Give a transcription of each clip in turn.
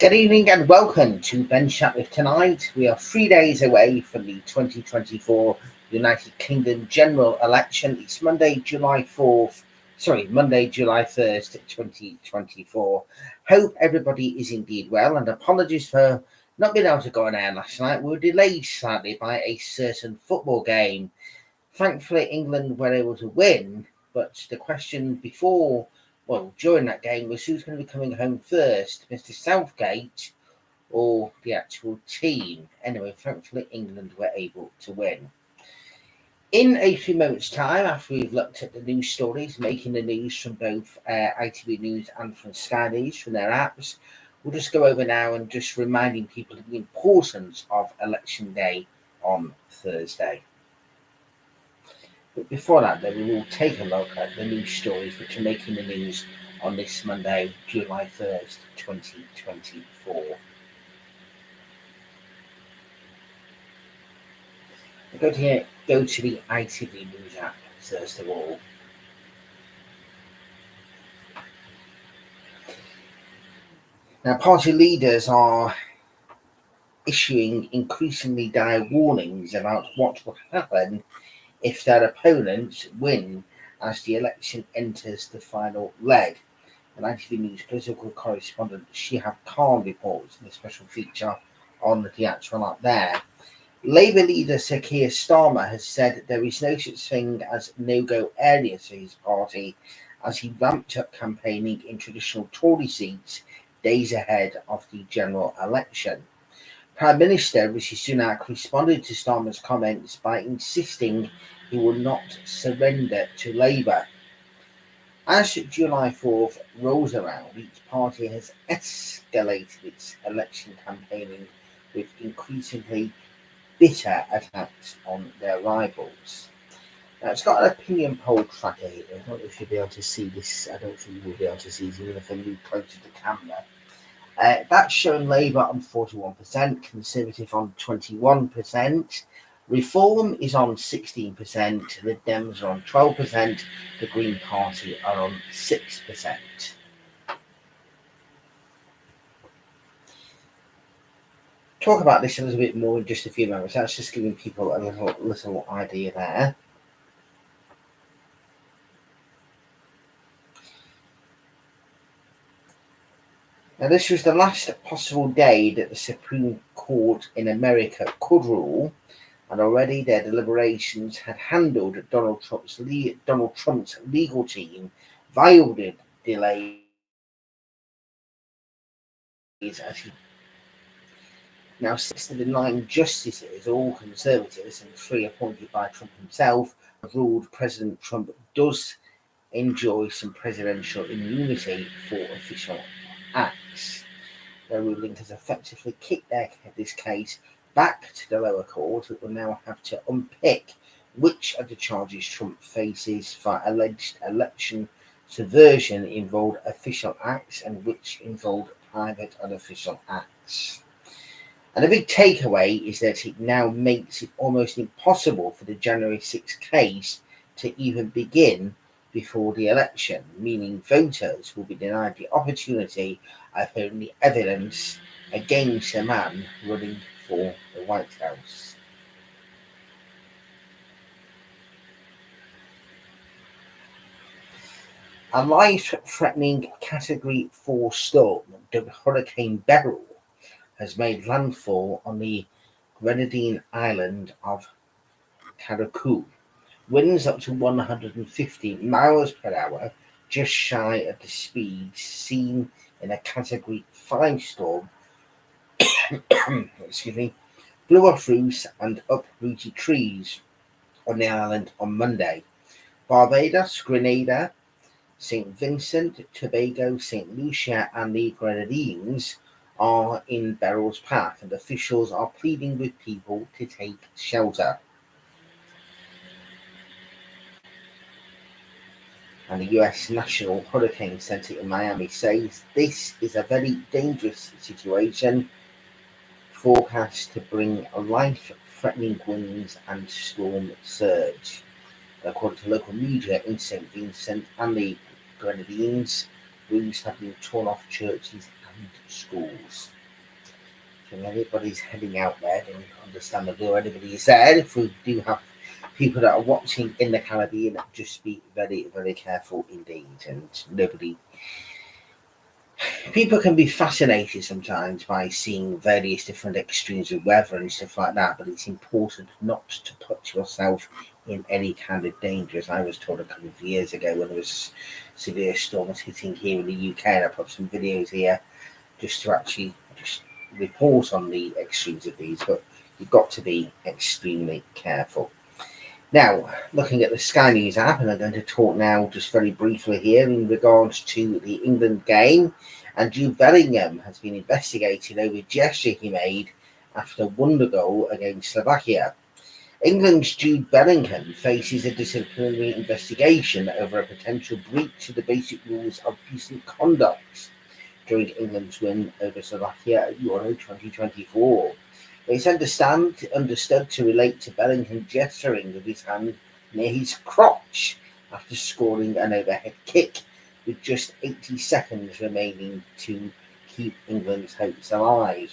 Good evening and welcome to Ben Shatliff Tonight. We are 3 days away from the 2024 United Kingdom general election. It's Monday, July 1st, 2024. Hope everybody is indeed well, and apologies for not being able to go on air last night. We were delayed slightly by a certain football game. Thankfully, England were able to win, but the question during that game was who's going to be coming home first, Mr. Southgate or the actual team. Anyway, thankfully England were able to win. In a few moments' time, after we've looked at the news stories making the news from both ITV News and from Sky News from their apps, we'll just go over now and just reminding people of the importance of Election Day on Thursday. But before that, then, we will take a look at the news stories which are making the news on this Monday, July 1st, 2024. Go to the ITV News app first of all. Now, party leaders are issuing increasingly dire warnings about what will happen if their opponents win as the election enters the final leg. And ITV News political correspondent Shihab Khan reports in a special feature on the actual app there. Labour leader Sir Keir Starmer has said there is no such thing as no-go areas for his party as he ramped up campaigning in traditional Tory seats days ahead of the general election. Prime Minister Rishi Sunak responded to Starmer's comments by insisting he will not surrender to Labour. As July 4th rolls around, each party has escalated its election campaigning with increasingly bitter attacks on their rivals. Now, it's got an opinion poll tracker here. I don't know if you'll be able to see this. I don't think you will be able to see this, even if I move close to the camera. That's showing Labour on 41%, Conservative on 21%, Reform is on 16%, the Dems are on 12%, the Green Party are on 6%. Talk about this a little bit more in just a few moments. That's just giving people a little idea there. Now, this was the last possible day that the Supreme Court in America could rule, and already their deliberations had handled Donald Trump's legal team violated delays as he. Now, 6 of the 9 justices, all conservatives and 3 appointed by Trump himself, have ruled President Trump does enjoy some presidential immunity for official acts. Their ruling has effectively kicked this case back to the lower court, that will now have to unpick which of the charges Trump faces for alleged election subversion involved official acts and which involved private unofficial acts. And the big takeaway is that it now makes it almost impossible for the January 6th case to even begin before the election, meaning voters will be denied the opportunity of hearing the evidence against a man running for the White House. A life-threatening Category 4 storm dubbed Hurricane Beryl has made landfall on the Grenadine island of Carriacou. Winds up to 150 miles per hour, just shy of the speed seen in a Category 5 storm, blew off roofs and uprooted trees on the island on Monday. Barbados, Grenada, St. Vincent, Tobago, St. Lucia, and the Grenadines are in Beryl's path, and officials are pleading with people to take shelter. And the US National Hurricane Center in Miami says this is a very dangerous situation, forecast to bring life-threatening winds and storm surge. According to local media in St. Vincent and the Grenadines, roofs have been torn off churches and schools. So everybody's heading out there, and understandably, or anybody is there, if we do have people that are watching in the Caribbean, just be very, very careful indeed. And people can be fascinated sometimes by seeing various different extremes of weather and stuff like that, but it's important not to put yourself in any kind of danger. As I was told a couple of years ago when there was severe storms hitting here in the UK, and I put some videos here just to actually just report on the extremes of these, but you've got to be extremely careful. Now, looking at the Sky News app, and I'm going to talk now just very briefly here in regards to the England game. And Jude Bellingham has been investigated over a gesture he made after a wonder goal against Slovakia. England's Jude Bellingham faces a disciplinary investigation over a potential breach of the basic rules of decent conduct during England's win over Slovakia at Euro 2024. It's understood to relate to Bellingham gesturing with his hand near his crotch after scoring an overhead kick, with just 80 seconds remaining to keep England's hopes alive.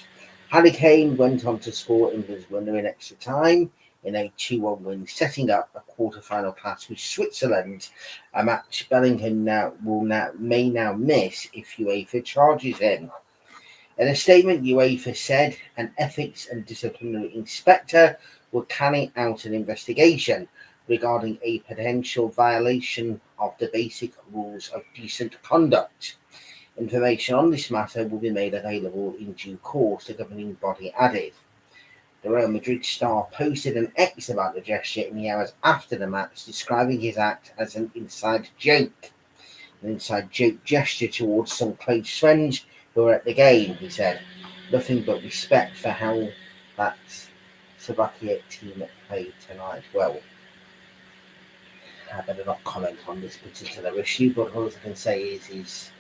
Harry Kane went on to score England's winner in extra time in a 2-1 win, setting up a quarter-final clash with Switzerland, a match Bellingham may now miss if UEFA charges him. In a statement, UEFA said an ethics and disciplinary inspector will carry out an investigation regarding a potential violation of the basic rules of decent conduct. Information on this matter will be made available in due course, the governing body added. The Real Madrid star posted an X about the gesture in the hours after the match, describing his act as an inside joke. An inside joke gesture towards some close friends who were at the game, he said. Nothing but respect for how that Slovakia team played tonight. Well, I better not comment on this particular issue, but all I can say is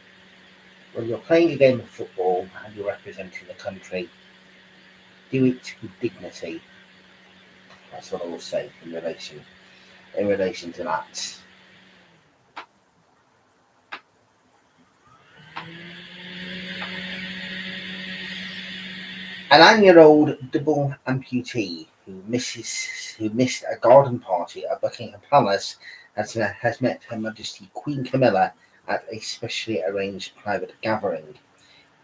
when you're playing a game of football and you're representing the country, do it with dignity. That's what I will say in relation to that. An 9-year-old double amputee who missed a garden party at Buckingham Palace has met Her Majesty Queen Camilla at a specially arranged private gathering.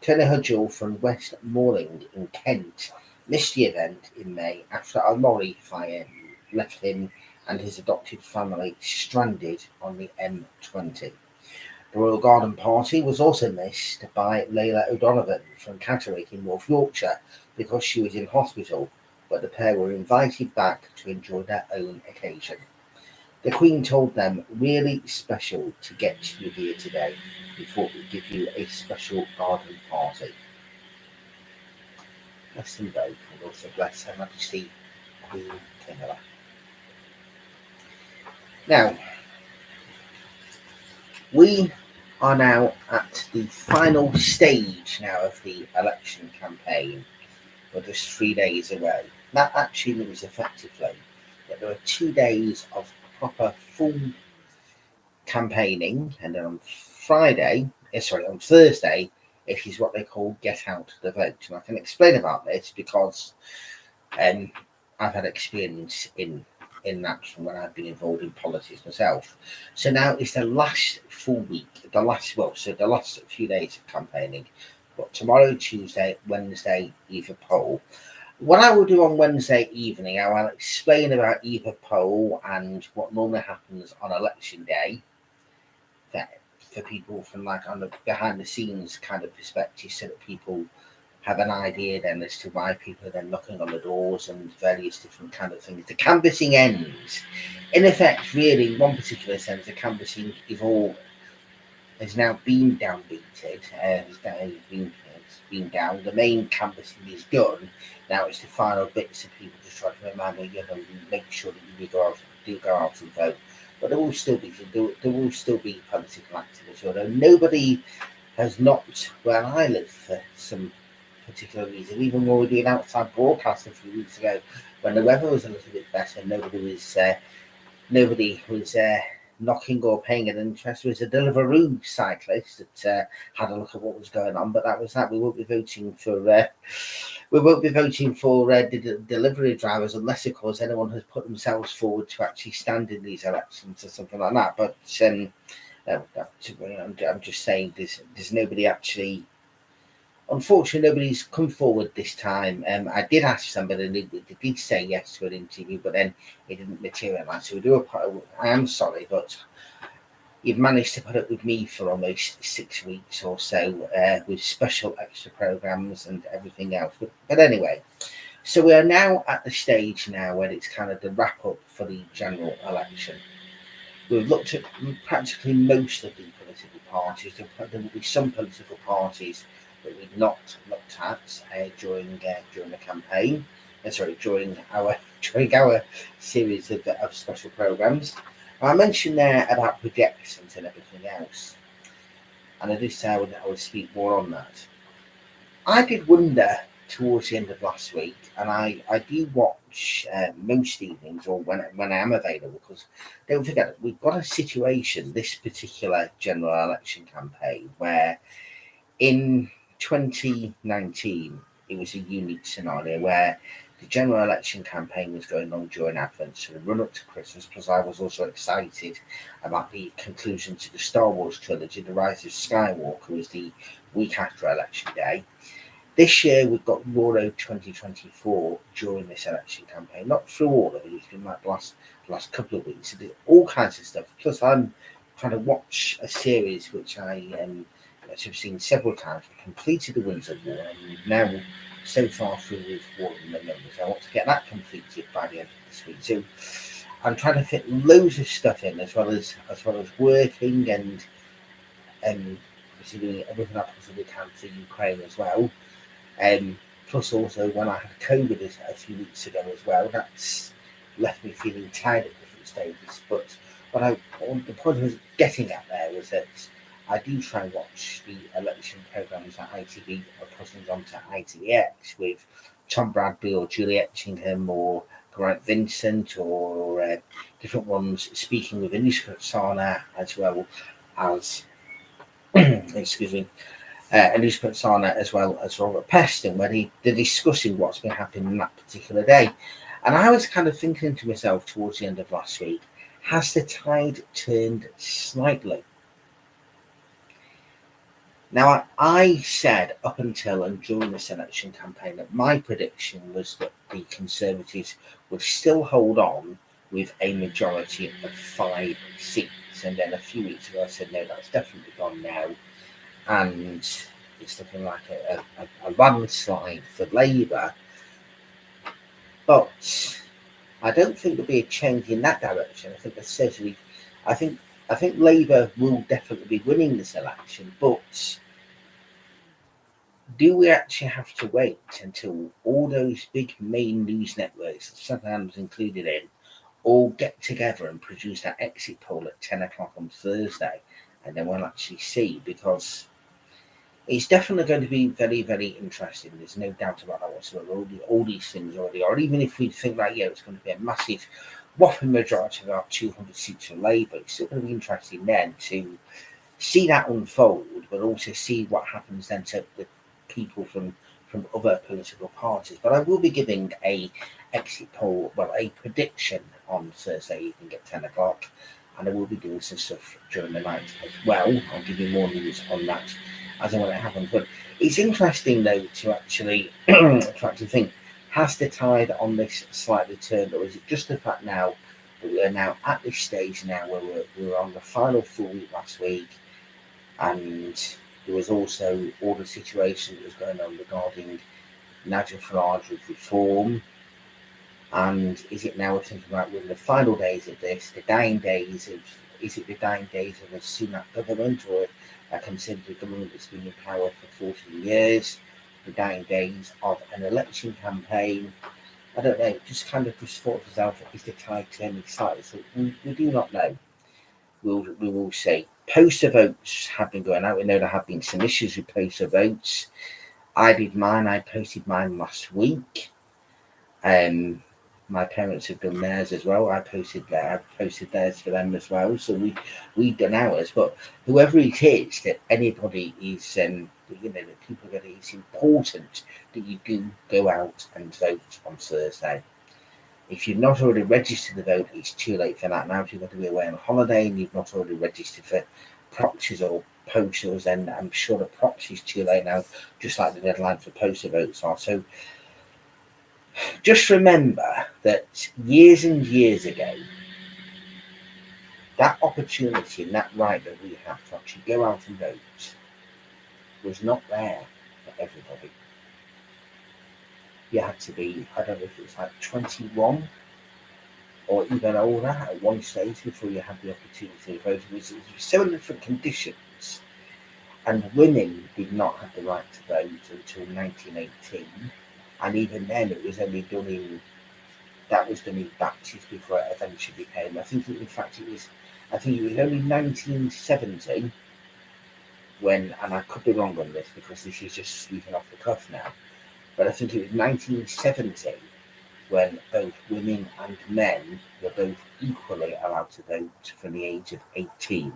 Tony Hudgell from West Malling in Kent missed the event in May after a lorry fire left him and his adopted family stranded on the M20. The Royal Garden Party was also missed by Layla O'Donovan from Catterick in North Yorkshire because she was in hospital, but the pair were invited back to enjoy their own occasion. The Queen told them, "Really special to get you here today. We thought we'd give you a special garden party." Bless them both, and also bless Her Majesty Queen Camilla. Now, we are now at the final stage now of the election campaign. We're just 3 days away. That actually means effectively that there are 2 days of proper full campaigning, and then on Thursday, it is what they call get out the vote. And I can explain about this because I've had experience in that from when I've been involved in politics myself. So now it's the last full week, the last few days of campaigning. But tomorrow, Tuesday, Wednesday, either poll. What I will do on Wednesday evening, I will explain about either poll and what normally happens on election day. That for people from on the behind the scenes kind of perspective, so that people have an idea then as to why people are then knocking on the doors and various different kind of things. The canvassing ends. In effect, really, in one particular sense, the canvassing has now been downbeaten. It's been down. The main canvassing is done. Now it's the final bits of people just trying to remember, make sure that you do go out and vote. But there will still be political activity. Although nobody has not where I live for some particular reason. Even when we were doing outside broadcast a few weeks ago, when the weather was a little bit better, nobody was knocking or paying an interest. There was a Deliveroo cyclist that had a look at what was going on, but that was that. We won't be voting for delivery drivers unless, of course, anyone has put themselves forward to actually stand in these elections or something like that. But I'm just saying, there's nobody actually. Unfortunately, nobody's come forward this time. I did ask somebody, and they did say yes to an interview, but then it didn't materialise. So I am sorry, but you've managed to put up with me for almost 6 weeks or so, with special extra programmes and everything else. But anyway, so we are now at the stage now where it's kind of the wrap up for the general election. We've looked at practically most of the political parties. There will be some political parties that we've not looked at during the campaign. During our series of special programmes. I mentioned there about projections and everything else, and I did say I would speak more on that. I did wonder towards the end of last week, and I do watch most evenings or when I am available, because don't forget, we've got a situation this particular general election campaign where in 2019 it was a unique scenario where the general election campaign was going on during Advent, so the run up to Christmas. Plus, I was also excited about the conclusion to the Star Wars trilogy. The Rise of Skywalker was the week after Election Day. This year, we've got Euro 2024 during this election campaign. Not through all of it, it's been like the last couple of weeks. So there's all kinds of stuff. Plus, I'm trying to watch a series which I've seen several times. We completed the Winds of War, and now so far through with War of the Numbers. I want to get that completed by the end of this week. So I'm trying to fit loads of stuff in, as well as working and obviously doing everything I possibly can for Ukraine as well. Plus also when I had COVID a few weeks ago as well, that's left me feeling tired at different stages. But the point I was getting at there was that I do try and watch the election programmes at ITV or putting them onto ITVX with Tom Bradby or Julie Etchingham or Grant Vincent or different ones speaking with Anushka Sana as well as Anushka Sana as well as Robert Peston, where they're discussing what's been happening in that particular day. And I was kind of thinking to myself towards the end of last week, has the tide turned slightly? Now, I said up until and during this election campaign that my prediction was that the Conservatives would still hold on with a majority of 5 seats. And then a few weeks ago, I said, no, that's definitely gone now. And it's looking like a landslide for Labour. But I don't think there'll be a change in that direction. I think Labour will definitely be winning this election, but do we actually have to wait until all those big main news networks, sometimes included in, all get together and produce that exit poll at 10 o'clock on Thursday, and then we'll actually see? Because it's definitely going to be very, very interesting. There's no doubt about that whatsoever. All these things already are. Even if we think that, it's going to be a massive, whopping majority of our 200 seats for Labour, it's still going to be interesting then to see that unfold, but also see what happens then to the people from other political parties. But I will be giving a exit poll, a prediction on Thursday evening at 10 o'clock, and I will be doing some stuff during the night as well. I'll give you more news on that as and when it happens. But it's interesting though to actually think, has the tide on this slightly turned, or is it just the fact now that we are now at this stage now where we were on the final full week last week, and there was also all the situation that was going on regarding Nigel Farage's reform, and is it now we're thinking about we're in the final days of this, the dying days of a Sunak government or a Conservative government that's been in power for 14 years, the dying days of an election campaign? I don't know, just thought to myself, is the tide turning slightly? So we do not know. We will see. Poster votes have been going out. We know there have been some issues with poster votes. I did mine. I posted mine last week. My parents have done theirs as well. I've posted theirs for them as well. So we've done ours. But whoever it is that anybody is, that people that it's important that you do go out and vote on Thursday. If you've not already registered to vote, it's too late for that now. If you're going to be away on holiday and you've not already registered for proxies or postals, then I'm sure the proxies too late now, just like the deadline for postal votes are. So just remember that years and years ago, that opportunity and that right that we have to actually go out and vote was not there for everybody. You had to be, I don't know if it was like 21 or even older at one stage before you had the opportunity to vote. It was so many different conditions, and women did not have the right to vote until 1918, and even then it was only done in batches before it eventually became. I think it was only 1970 when, and I could be wrong on this because this is just speaking off the cuff now, but I think it was 1970 when both women and men were both equally allowed to vote from the age of 18,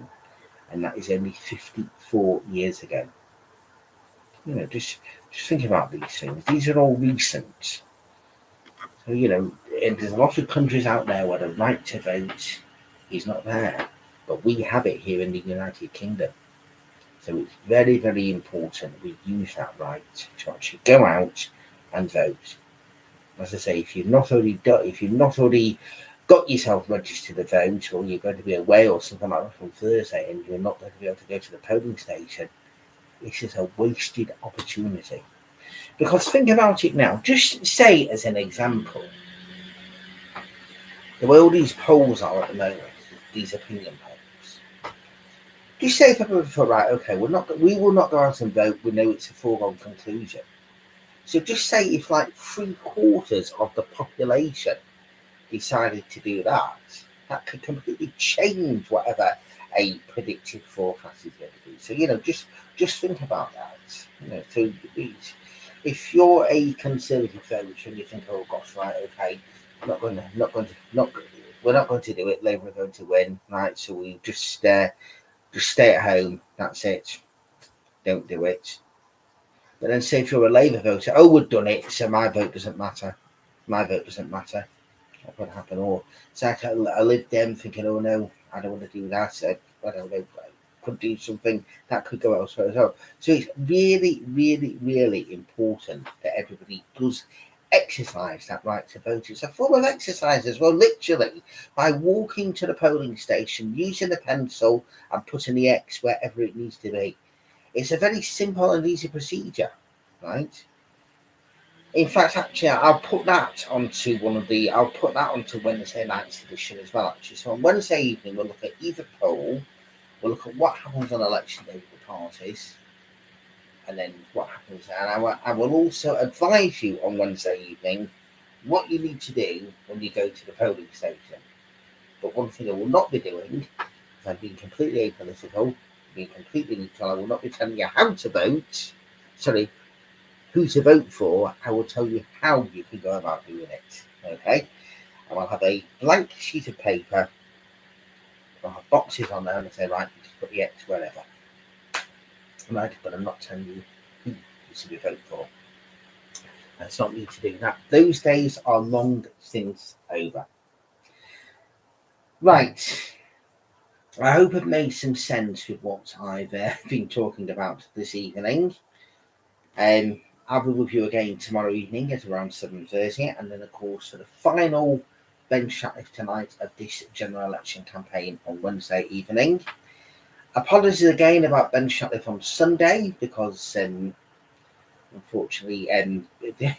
and that is only 54 years ago. Just think about these things. These are all recent. So, and there's a lot of countries out there where the right to vote is not there, but we have it here in the United Kingdom. So it's very, very important we use that right to actually go out and vote. As I say, if you've not already got yourself registered to vote, or you're going to be away or something like that on Thursday, and you're not going to be able to go to the polling station, this is a wasted opportunity. Because think about it now. Just say, as an example, the way all these polls are at the moment, these opinion polls. Just say if everyone thought, right, okay, we will not go out and vote. We know it's a foregone conclusion. So just say if like 3/4 of the population decided to do that, that could completely change whatever a predicted forecast is going to be. So just think about that. So if you're a conservative voter and you think, oh gosh, right, okay, we're not going to do it. Labour are going to win, right? So we just stay at home. That's it. Don't do it. But then say if you're a Labour voter, oh, we've done it, so my vote doesn't matter. My vote doesn't matter. What could happen? Or it's like a Lib Dem thinking, oh no, I don't want to do that. So I don't know, I could do something that could go elsewhere as well. So it's really, really, really important that everybody does exercise that right to vote. It's a form of exercise as well, literally, by walking to the polling station, using the pencil and putting the X wherever it needs to be. It's a very simple and easy procedure, right? In fact, actually, I'll put that onto Wednesday night's edition as well, actually. So on Wednesday evening, we'll look at either poll, we'll look at what happens on election day with the parties, and then what happens. And I will also advise you on Wednesday evening what you need to do when you go to the polling station. But one thing I will not be doing, if I'm being completely apolitical, being completely neutral, I will not be telling you how to vote. Sorry, who to vote for. I will tell you how you can go about doing it. Okay? And I'll have a blank sheet of paper. I'll have boxes on there and I say, right, you just put the X wherever. Right, but I'm not telling you who you should vote for. That's not me to do that. Those days are long since over. Right. I hope it made some sense with what I've been talking about this evening. I'll be with you again tomorrow evening at around 7:30, and then of course for the final Ben Shatliff tonight of this general election campaign on Wednesday evening. Apologies again about Ben Shatliff on Sunday because unfortunately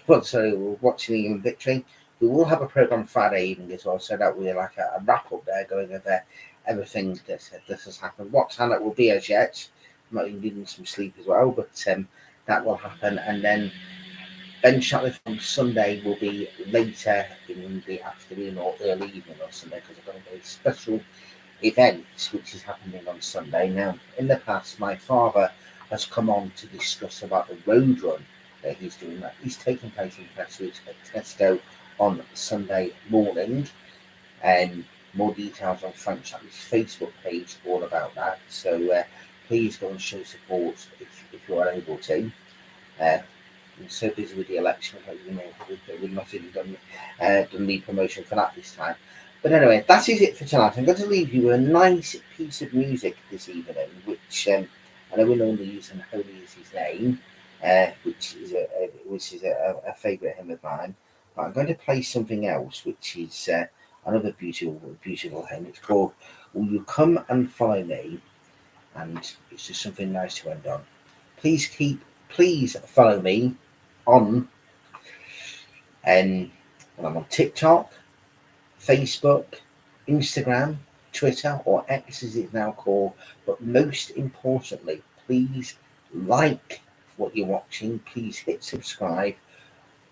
we're watching the victory. We will have a programme Friday evening as well, so that we're like a wrap up there, going over everything that has happened. What time it will be as yet, I might be needing some sleep as well, but that will happen. And then Ben Shatliff on Sunday will be later in the afternoon or early evening on Sunday, because I've got a very special event which is happening on Sunday. Now, in the past, my father has come on to discuss about the road run that he's doing. That he's taking place in Prestwich at Tesco on Sunday morning. And more details on Frank Shatliff's Facebook page, all about that. So please go and show support if you are able to. I'm so busy with the election, we've not even done the promotion for that this time. But anyway, that is it for tonight. I'm going to leave you with a nice piece of music this evening, which I know we're only using Holy is His Name, which is a favourite hymn of mine. But I'm going to play something else, which is another beautiful hymn. It's called "Will You Come and Follow Me," and it's just something nice to end on. Please follow me on when I'm on TikTok, Facebook, Instagram, Twitter, or X as it's now called. But most importantly, please like what you're watching. Please hit subscribe.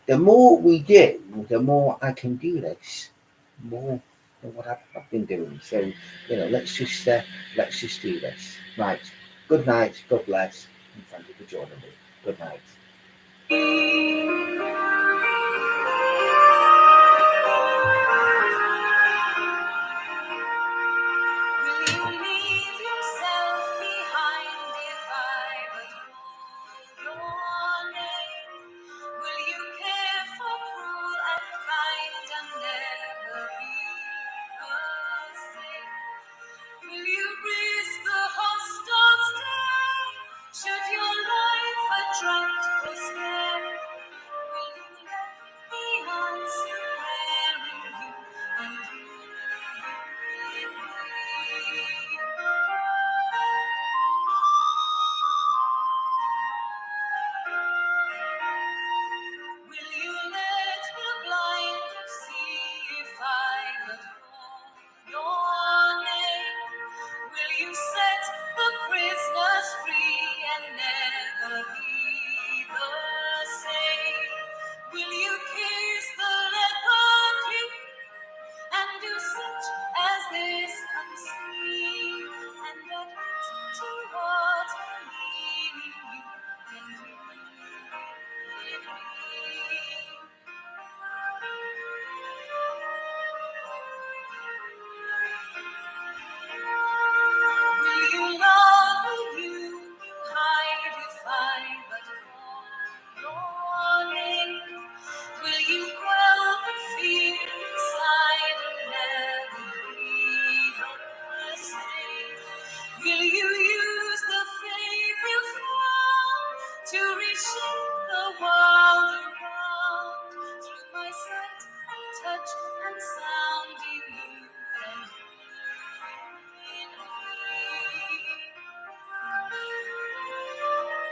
The more we do, the more I can do this. More than what I've been doing. So let's just do this. Right. Good night. God bless. And thank you for joining me. Good night.